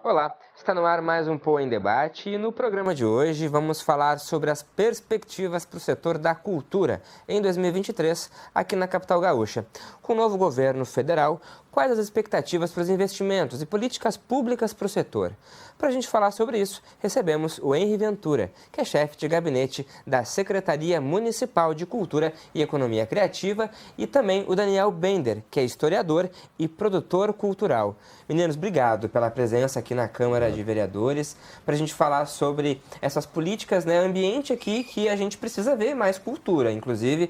Olá, está no ar mais um Poa em Debate e no programa de hoje vamos falar sobre as perspectivas para o setor da cultura em 2023 aqui na capital gaúcha. Com o novo governo federal, quais as expectativas para os investimentos e políticas públicas para o setor? Para a gente falar sobre isso, recebemos o Henri Ventura, que é chefe de gabinete da Secretaria Municipal de Cultura e Economia Criativa, e também o Daniel Bender, que é historiador e produtor cultural. Meninos, obrigado pela presença aqui na Câmara de Vereadores, para a gente falar sobre essas políticas, ambiente aqui que a gente precisa ver mais cultura, inclusive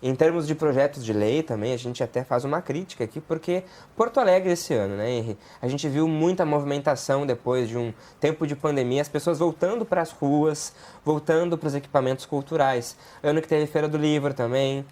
em termos de projetos de lei também, a gente até faz uma crítica aqui, porque Porto Alegre esse ano, Henri? A gente viu muita movimentação depois de um tempo de pandemia, as pessoas voltando para as ruas, voltando para os equipamentos culturais. Ano que teve Feira do Livro também,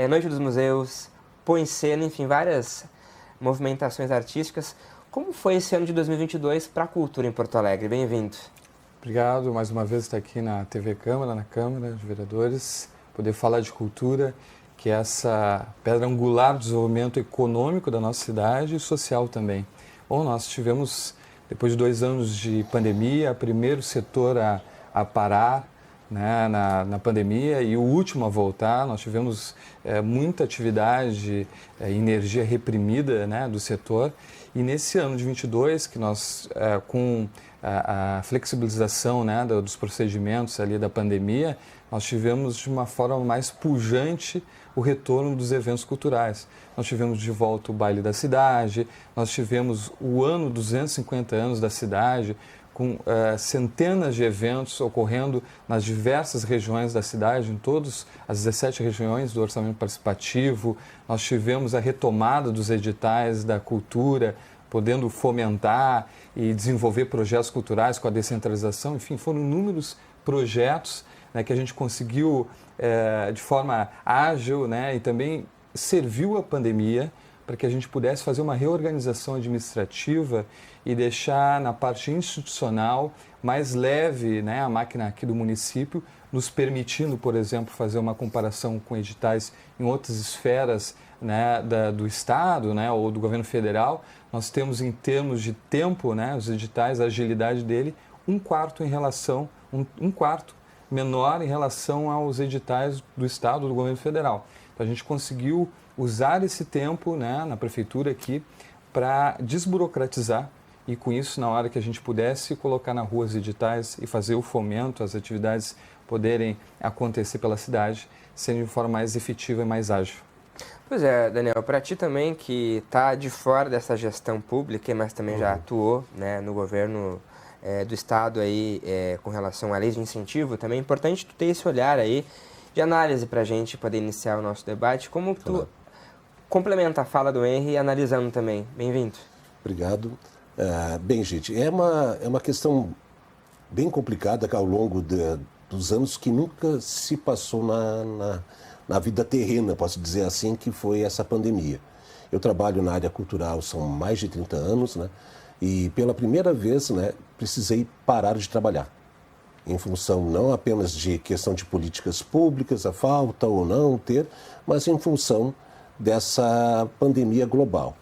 Noite dos Museus, Põe em Cena, enfim, várias movimentações artísticas. Como foi esse ano de 2022 para a cultura em Porto Alegre? Bem-vindo. Obrigado mais uma vez estar aqui na TV Câmara, na Câmara de Vereadores, poder falar de cultura, que é essa pedra angular do desenvolvimento econômico da nossa cidade e social também. Bom, nós tivemos, depois de 2 anos de pandemia, o primeiro setor a parar, né, na pandemia e o último a voltar. Nós tivemos muita atividade e energia reprimida, né, do setor. E nesse ano de 22, que nós, com a flexibilização, né, dos procedimentos ali da pandemia, nós tivemos de uma forma mais pujante o retorno dos eventos culturais. Nós tivemos de volta o Baile da Cidade, nós tivemos o ano 250 anos da cidade, com centenas de eventos ocorrendo nas diversas regiões da cidade, em todas as 17 regiões do orçamento participativo. Nós tivemos a retomada dos editais da cultura, podendo fomentar e desenvolver projetos culturais com a descentralização. Enfim, foram inúmeros projetos, né, que a gente conseguiu de forma ágil, né, e também serviu a pandemia para que a gente pudesse fazer uma reorganização administrativa e deixar na parte institucional mais leve, né, a máquina aqui do município, nos permitindo, por exemplo, fazer uma comparação com editais em outras esferas, né, do Estado, né, ou do governo federal. Nós temos, em termos de tempo, né, os editais, a agilidade dele, um quarto menor em relação aos editais do Estado ou do governo federal. Então, a gente conseguiu usar esse tempo, né, na prefeitura aqui para desburocratizar e, com isso, na hora que a gente pudesse colocar na rua os editais e fazer o fomento, as atividades poderem acontecer pela cidade, sendo de forma mais efetiva e mais ágil. Pois é, Daniel, para ti também que está de fora dessa gestão pública, mas também já atuou, né, no governo do Estado aí, com relação à lei de incentivo, também é importante tu ter esse olhar aí de análise para a gente poder iniciar o nosso debate. Como tu complementa a fala do Henri, analisando também. Bem-vindo. Obrigado. Bem, gente, é uma questão bem complicada que ao longo dos anos que nunca se passou na vida terrena, posso dizer assim, que foi essa pandemia. Eu trabalho na área cultural, são mais de 30 anos, né? E pela primeira vez, né, precisei parar de trabalhar, em função não apenas de questão de políticas públicas, a falta ou não ter, mas em função dessa pandemia global.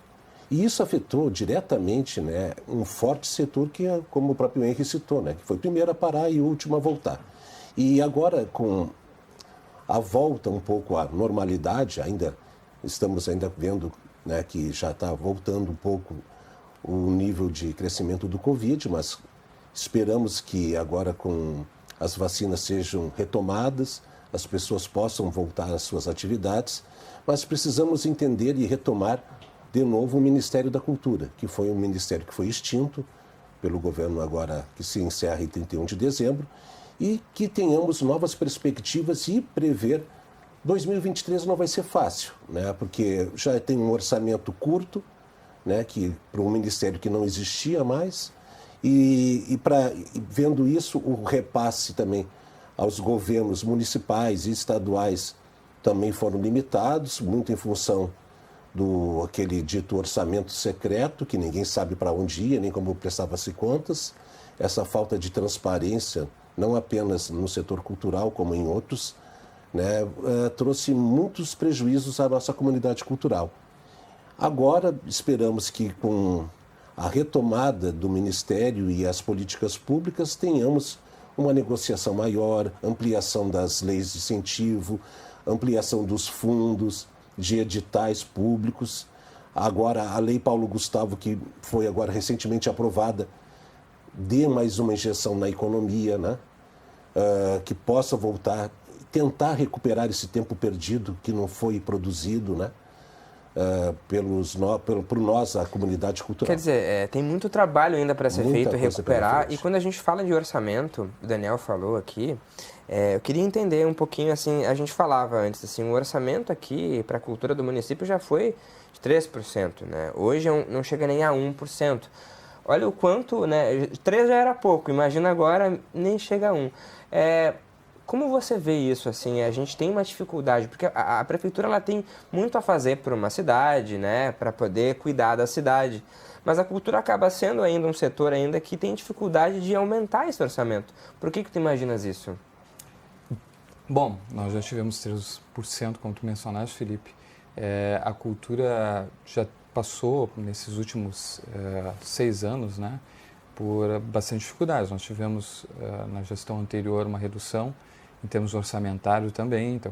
E isso afetou diretamente, né, um forte setor que, como o próprio Henri citou, né, que foi o primeiro a parar e o último a voltar. E agora, com a volta um pouco à normalidade, estamos vendo, né, que já está voltando um pouco o nível de crescimento do Covid, mas esperamos que agora com as vacinas sejam retomadas, as pessoas possam voltar às suas atividades, mas precisamos entender e retomar de novo o Ministério da Cultura, que foi um ministério que foi extinto pelo governo agora que se encerra em 31 de dezembro, e que tenhamos novas perspectivas e prever 2023 não vai ser fácil, né? Porque já tem um orçamento curto, né, que para um ministério que não existia mais, vendo isso, o repasse também aos governos municipais e estaduais também foram limitados, muito em função do aquele dito orçamento secreto, que ninguém sabe para onde ia, nem como prestava-se contas. Essa falta de transparência, não apenas no setor cultural, como em outros, né, trouxe muitos prejuízos à nossa comunidade cultural. Agora, esperamos que com a retomada do Ministério e as políticas públicas, tenhamos uma negociação maior, ampliação das leis de incentivo, ampliação dos fundos, de editais públicos. Agora, a Lei Paulo Gustavo, que foi agora recentemente aprovada, dê mais uma injeção na economia, né? Que possa voltar, tentar recuperar esse tempo perdido que não foi produzido, né? Por nós, a comunidade cultural. Quer dizer, tem muito trabalho ainda para ser feito e recuperar. E quando a gente fala de orçamento, o Daniel falou aqui, eu queria entender um pouquinho, assim, a gente falava antes, assim, o orçamento aqui para a cultura do município já foi de 3%, né? Hoje não chega nem a 1%. Olha o quanto, né? 3 já era pouco, imagina agora nem chega a 1. Como você vê isso, assim? A gente tem uma dificuldade, porque a prefeitura ela tem muito a fazer por uma cidade, né? Para poder cuidar da cidade. Mas a cultura acaba sendo ainda um setor ainda que tem dificuldade de aumentar esse orçamento. Por que tu imaginas isso? Bom, nós já tivemos 3%, como tu mencionaste, Felipe. A cultura já passou, nesses últimos 6 anos, né, por bastante dificuldades. Nós tivemos, na gestão anterior, uma redução em termos orçamentários também. Então,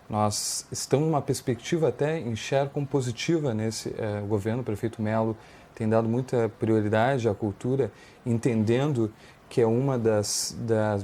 nós estamos numa perspectiva até, enxergo como positiva nesse governo. O prefeito Melo tem dado muita prioridade à cultura, entendendo que é uma dos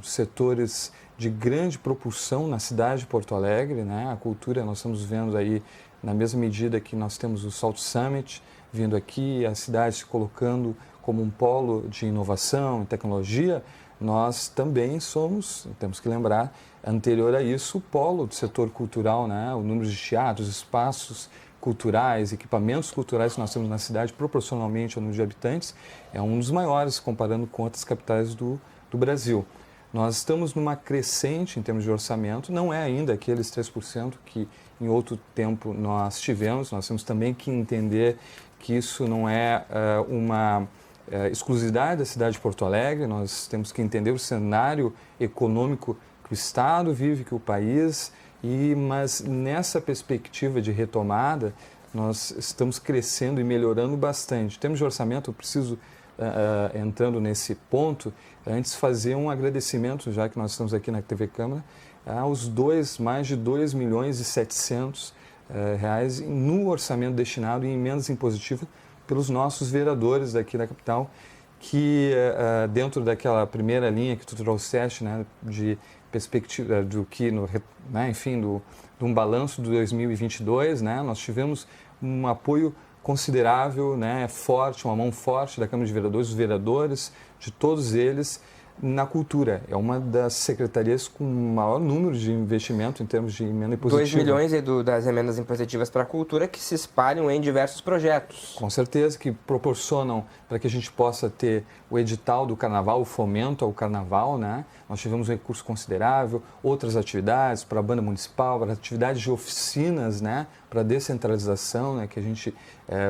setores de grande propulsão na cidade de Porto Alegre, né? A cultura, nós estamos vendo aí, na mesma medida que nós temos o Salt Summit vindo aqui, a cidade se colocando como um polo de inovação e tecnologia, nós também somos, temos que lembrar, anterior a isso, o polo do setor cultural, né? O número de teatros, espaços culturais, equipamentos culturais que nós temos na cidade, proporcionalmente ao número de habitantes, é um dos maiores, comparando com outras capitais do Brasil. Nós estamos numa crescente em termos de orçamento, não é ainda aqueles 3% que em outro tempo nós tivemos. Nós temos também que entender que isso não é uma exclusividade da cidade de Porto Alegre. Nós temos que entender o cenário econômico que o Estado vive, que o país, mas nessa perspectiva de retomada, nós estamos crescendo e melhorando bastante. Em termos de orçamento, eu preciso, entrando nesse ponto, antes fazer um agradecimento, já que nós estamos aqui na TV Câmara, aos mais de 2 milhões e 700 reais no orçamento destinado em emendas impositivas pelos nossos vereadores daqui da capital, que dentro daquela primeira linha que tu trouxeste, né, de perspectiva do que, enfim, de um balanço de 2022, né, nós tivemos um apoio considerável, né, forte, uma mão forte da Câmara de Vereadores, dos vereadores, de todos eles, na cultura. É uma das secretarias com maior número de investimento em termos de emenda impositiva. 2 milhões das emendas impositivas para a cultura que se espalham em diversos projetos. Com certeza, que proporcionam para que a gente possa ter o edital do carnaval, o fomento ao carnaval, né? Nós tivemos um recurso considerável, outras atividades para a banda municipal, para atividades de oficinas, né? Para descentralização, né? Que a gente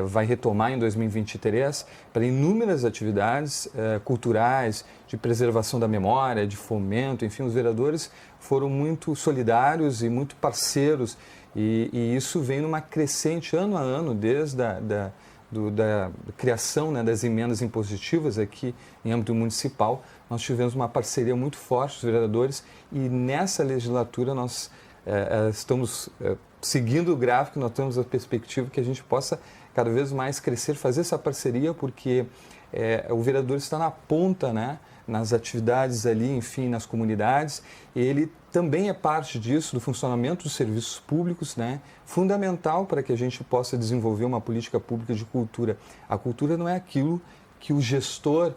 vai retomar em 2023, para inúmeras atividades culturais, de preservação da memória, de fomento, enfim, os vereadores foram muito solidários e muito parceiros, e isso vem numa crescente ano a ano, desde da criação, né, das emendas impositivas aqui em âmbito municipal. Nós tivemos uma parceria muito forte dos vereadores, e nessa legislatura nós estamos seguindo o gráfico, nós temos a perspectiva que a gente possa cada vez mais crescer, fazer essa parceria, porque o vereador está na ponta, né, nas atividades ali, enfim, nas comunidades. Ele também é parte disso, do funcionamento dos serviços públicos, né, fundamental para que a gente possa desenvolver uma política pública de cultura. A cultura não é aquilo que o gestor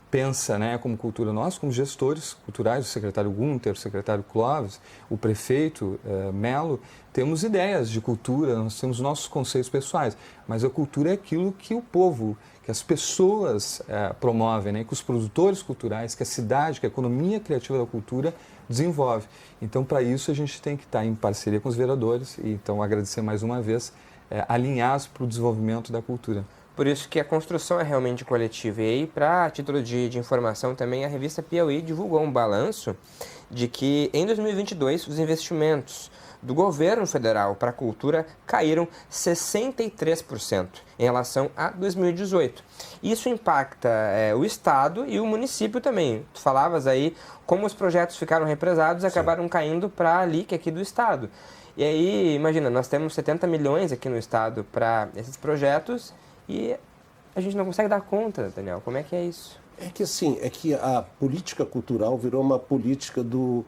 pensa, né, como cultura. Nós, como gestores culturais, o secretário Gunter, o secretário Clóvis, o prefeito Melo, temos ideias de cultura, nós temos nossos conceitos pessoais, mas a cultura é aquilo que o povo, que as pessoas promovem, né, que os produtores culturais, que a cidade, que a economia criativa da cultura desenvolve. Então, para isso, a gente tem que estar em parceria com os vereadores, e então agradecer mais uma vez, alinhados para o desenvolvimento da cultura. Por isso que a construção é realmente coletiva. E aí, para título de informação também, a revista Piauí divulgou um balanço de que em 2022 os investimentos do governo federal para a cultura caíram 63% em relação a 2018. Isso impacta o Estado e o município também. Tu falavas aí como os projetos ficaram represados e acabaram caindo para a LIC aqui do Estado. E aí, imagina, nós temos 70 milhões aqui no Estado para esses projetos e a gente não consegue dar conta, Daniel. Como é que é isso? É que assim, é que a política cultural virou uma política do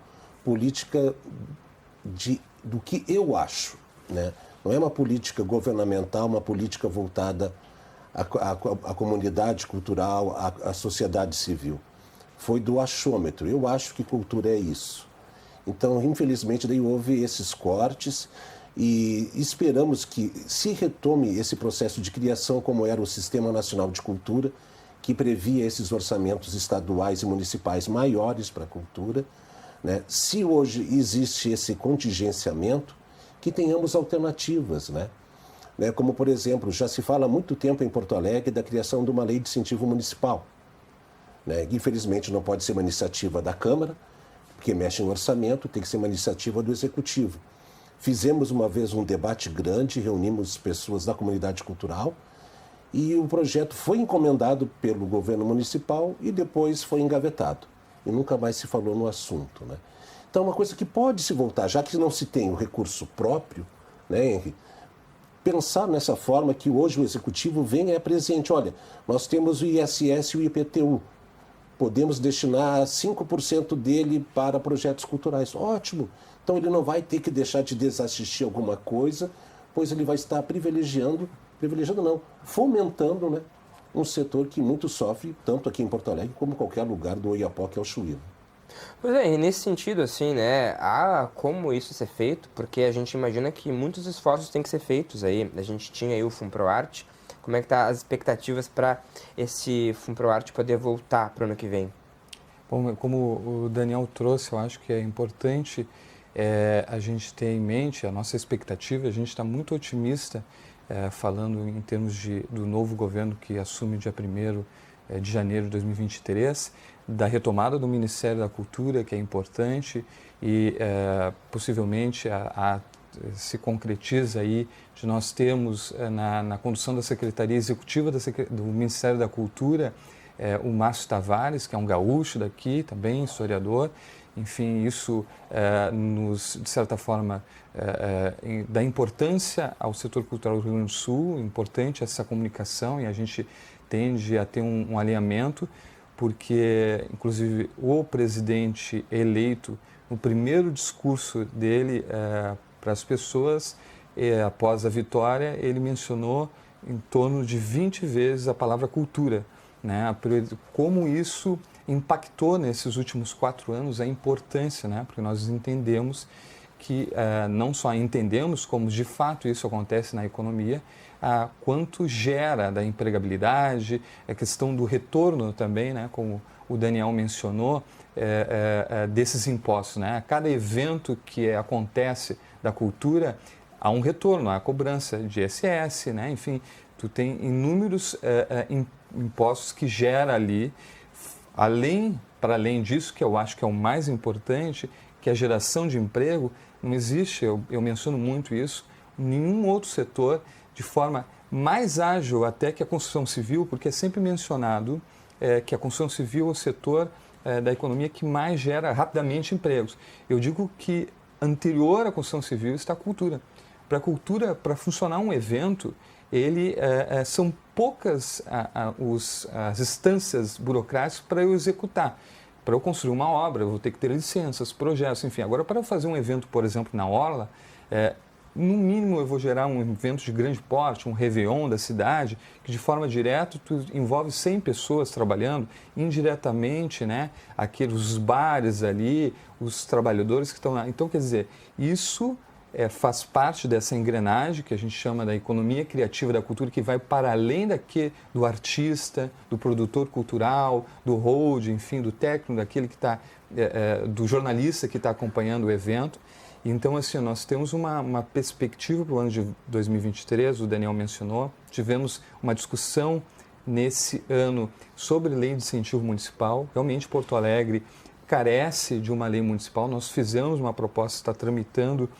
que eu acho, né? Não é uma política governamental, uma política voltada à comunidade cultural, à sociedade civil. Foi do achômetro. Eu acho que cultura é isso. Então, infelizmente, daí houve esses cortes e esperamos que se retome esse processo de criação como era o Sistema Nacional de Cultura, que previa esses orçamentos estaduais e municipais maiores para a cultura, né? Se hoje existe esse contingenciamento, que tenhamos alternativas, né? Como, por exemplo, já se fala há muito tempo em Porto Alegre da criação de uma lei de incentivo municipal, né? Infelizmente não pode ser uma iniciativa da Câmara, porque mexe em orçamento, tem que ser uma iniciativa do Executivo. Fizemos uma vez um debate grande, reunimos pessoas da comunidade cultural e o projeto foi encomendado pelo governo municipal e depois foi engavetado. E nunca mais se falou no assunto, né? Então, é uma coisa que pode se voltar, já que não se tem o recurso próprio, né, Henri? Pensar nessa forma que hoje o Executivo vem e apresente. Olha, nós temos o ISS e o IPTU. Podemos destinar 5% dele para projetos culturais. Ótimo! Então, ele não vai ter que deixar de desassistir alguma coisa, pois ele vai estar privilegiando não, fomentando, né, um setor que muito sofre, tanto aqui em Porto Alegre como em qualquer lugar do Oiapoque ao Chuí. Pois é, e nesse sentido, assim, né, há como isso ser feito, porque a gente imagina que muitos esforços têm que ser feitos aí. A gente tinha aí o FUNPROARTE. Como é que tá as expectativas para esse FUNPROARTE poder voltar para o ano que vem? Bom, como o Daniel trouxe, eu acho que é importante a gente ter em mente a nossa expectativa. A gente está muito otimista falando em termos do novo governo que assume dia 1º de janeiro de 2023, da retomada do Ministério da Cultura, que é importante, e possivelmente se concretiza aí de nós termos na condução da Secretaria Executiva do Ministério da Cultura o Márcio Tavares, que é um gaúcho daqui, também historiador. Enfim, isso de certa forma, dá importância ao setor cultural do Rio Grande do Sul, importante essa comunicação, e a gente tende a ter um alinhamento, porque, inclusive, o presidente eleito, no primeiro discurso dele para as pessoas, após a vitória, ele mencionou em torno de 20 vezes a palavra cultura, né? Como isso impactou nesses últimos 4 anos, a importância, né? Porque nós entendemos que, não só entendemos como de fato isso acontece na economia, quanto gera da empregabilidade, a questão do retorno também, né? Como o Daniel mencionou, desses impostos, né? A cada evento que acontece da cultura, há um retorno, há a cobrança de ISS, né? Enfim, tu tem inúmeros impostos que gera ali, para além disso, que eu acho que é o mais importante, que é a geração de emprego. Não existe, eu menciono muito isso, nenhum outro setor de forma mais ágil até que a construção civil, porque é sempre mencionado que a construção civil é o setor da economia que mais gera rapidamente empregos. Eu digo que anterior à construção civil está a cultura. Para a cultura, para funcionar um evento, são poucas as instâncias burocráticas para eu executar. Para eu construir uma obra, eu vou ter que ter licenças, projetos, enfim. Agora, para eu fazer um evento, por exemplo, na Orla, no mínimo eu vou gerar um evento de grande porte, um Réveillon da cidade, que de forma direta tu envolve 100 pessoas trabalhando, indiretamente, né, os bares ali, os trabalhadores que estão lá. Então, quer dizer, isso faz parte dessa engrenagem que a gente chama da economia criativa da cultura, que vai para além do artista, do produtor cultural, do hold, enfim, do técnico, daquele que está, do jornalista que está acompanhando o evento. Então, assim, nós temos uma perspectiva para o ano de 2023, o Daniel mencionou, tivemos uma discussão nesse ano sobre lei de incentivo municipal. Realmente, Porto Alegre carece de uma lei municipal. Nós fizemos uma proposta, está tramitando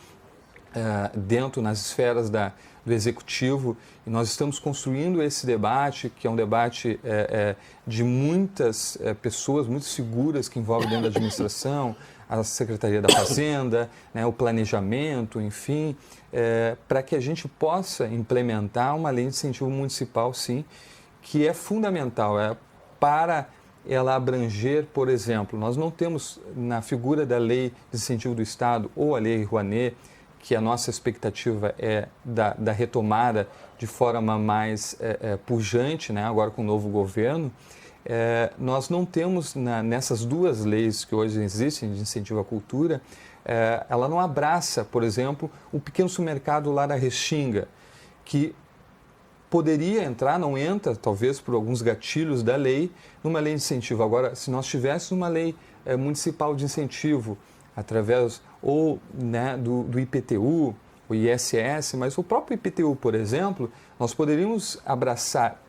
dentro, nas esferas do Executivo, e nós estamos construindo esse debate, que é um debate de muitas pessoas, muito figuras que envolvem dentro da administração, a Secretaria da Fazenda, né, o planejamento, enfim, para que a gente possa implementar uma lei de incentivo municipal, sim, que é fundamental para ela abranger, por exemplo, nós não temos na figura da lei de incentivo do Estado ou a lei Rouanet, que a nossa expectativa é da retomada de forma mais pujante, né, agora com o novo governo. Nós não temos nessas duas leis que hoje existem de incentivo à cultura, ela não abraça, por exemplo, o pequeno supermercado lá da Restinga, que poderia entrar, não entra, talvez por alguns gatilhos da lei, numa lei de incentivo. Agora, se nós tivéssemos uma lei municipal de incentivo, através ou né, do IPTU, o ISS, mas o próprio IPTU, por exemplo, nós poderíamos abraçar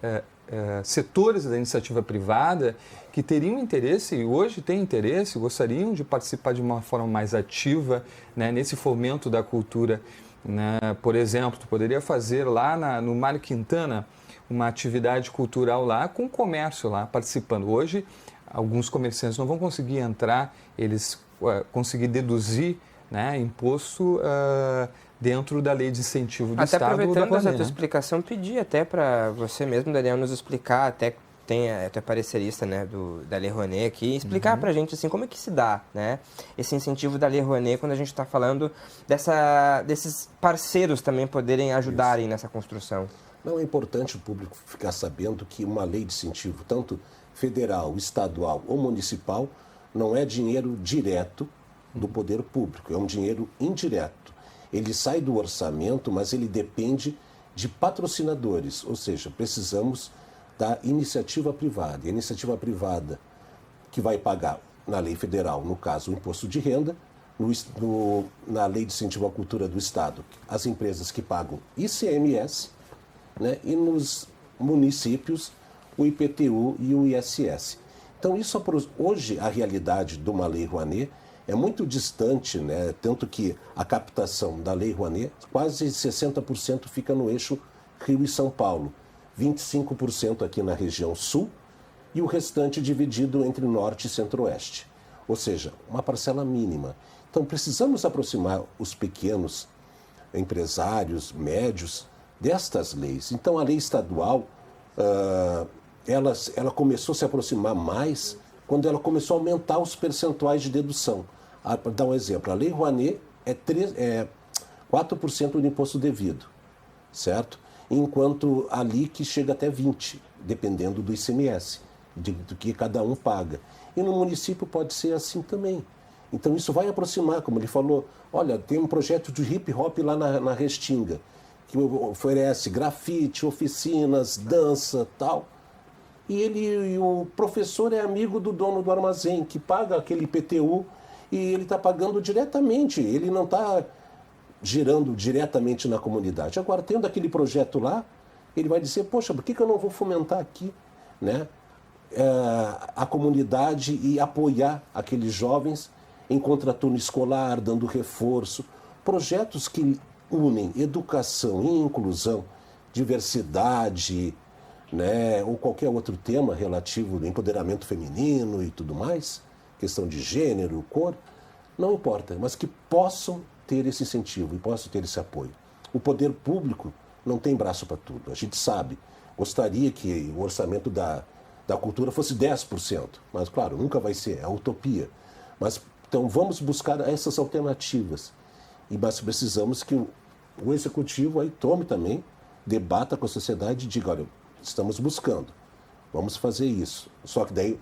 setores da iniciativa privada que teriam interesse, e hoje têm interesse, gostariam de participar de uma forma mais ativa, né, nesse fomento da cultura. Né? Por exemplo, tu poderia fazer lá no Mário Quintana uma atividade cultural lá com o comércio lá participando. Hoje, alguns comerciantes não vão conseguir entrar, eles conseguir deduzir, né, imposto dentro da lei de incentivo do Estado. Até aproveitando essa tua né? explicação, pedir até para você mesmo, Daniel, nos explicar, até tem tu é parecerista, né, da Lei Rouanet aqui, explicar para a gente assim, como é que se dá, né, esse incentivo da Lei Rouanet quando a gente está falando desses parceiros também poderem ajudarem nessa construção. Não, é importante o público ficar sabendo que uma lei de incentivo, tanto federal, estadual ou municipal, não é dinheiro direto do poder público, é um dinheiro indireto. Ele sai do orçamento, mas ele depende de patrocinadores, ou seja, precisamos da iniciativa privada. E a iniciativa privada que vai pagar na lei federal, no caso, o imposto de renda, na lei de incentivo à cultura do Estado, as empresas que pagam ICMS, né, e nos municípios, o IPTU e o ISS. Então, isso hoje, a realidade de uma lei Rouanet é muito distante, né? Tanto que a captação da lei Rouanet, quase 60% fica no eixo Rio e São Paulo, 25% aqui na região sul e o restante dividido entre norte e centro-oeste. Ou seja, uma parcela mínima. Então, precisamos aproximar os pequenos empresários, médios, destas leis. Então, a lei estadual, ela começou a se aproximar mais quando ela começou a aumentar os percentuais de dedução. Para dar um exemplo, a lei Rouanet é 4% do imposto devido, certo? Enquanto a LIC chega até 20%, dependendo do ICMS, do que cada um paga. E no município pode ser assim também. Então isso vai aproximar, como ele falou, olha, tem um projeto de hip hop lá na Restinga, que oferece grafite, oficinas, dança, tal. E o professor é amigo do dono do armazém, que paga aquele IPTU e ele está pagando diretamente, ele não está girando diretamente na comunidade. Agora, tendo aquele projeto lá, ele vai dizer, poxa, por que eu não vou fomentar aqui, né, a comunidade e apoiar aqueles jovens em contraturno escolar, dando reforço, projetos que unem educação e inclusão, diversidade, né, ou qualquer outro tema relativo ao empoderamento feminino e tudo mais, questão de gênero, cor, não importa, mas que possam ter esse incentivo e possam ter esse apoio. O poder público não tem braço para tudo, a gente sabe. Gostaria que o orçamento da cultura fosse 10%, mas claro, nunca vai ser, é a utopia. Mas então vamos buscar essas alternativas. Mas precisamos que o executivo aí tome também, debata com a sociedade e diga, olha, estamos buscando, vamos fazer isso. Só que daí,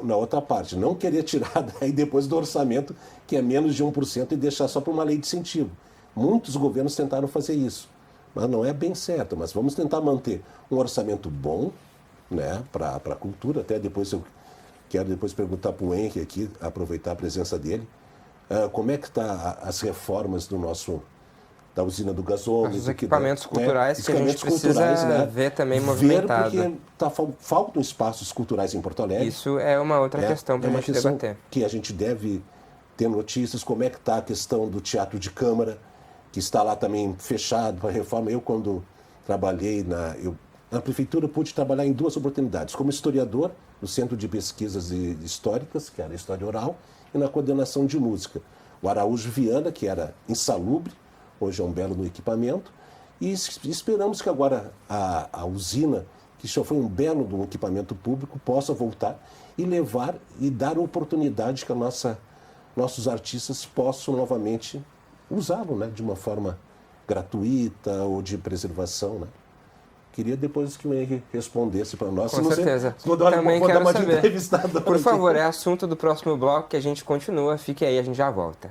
na outra parte, não querer tirar daí depois do orçamento, que é menos de 1%, e deixar só para uma lei de incentivo. Muitos governos tentaram fazer isso, mas não é bem certo. Mas vamos tentar manter um orçamento bom, né, para a cultura. Até depois eu quero perguntar para o Henrique aqui, aproveitar a presença dele, como é que está as reformas da usina do gasômetro. Os equipamentos culturais que a gente precisa ver também ver movimentado. Porque faltam espaços culturais em Porto Alegre. Isso é uma outra questão para a gente debater. Que a gente deve ter notícias, como é que está a questão do Teatro de Câmara, que está lá também fechado para reforma. Eu, quando trabalhei na prefeitura, pude trabalhar em 2 oportunidades, como historiador no Centro de Pesquisas Históricas, que era História Oral, e na coordenação de música. O Araújo Viana, que era insalubre, hoje é um belo no equipamento, e esperamos que agora a usina, que já foi um belo do equipamento público, possa voltar e levar e dar oportunidade que nossos artistas possam novamente usá-lo, né, de uma forma gratuita ou de preservação, né? Queria depois que me respondesse para nós. Com certeza. Também quero saber. Por favor, é assunto do próximo bloco que a gente continua. Fique aí, a gente já volta.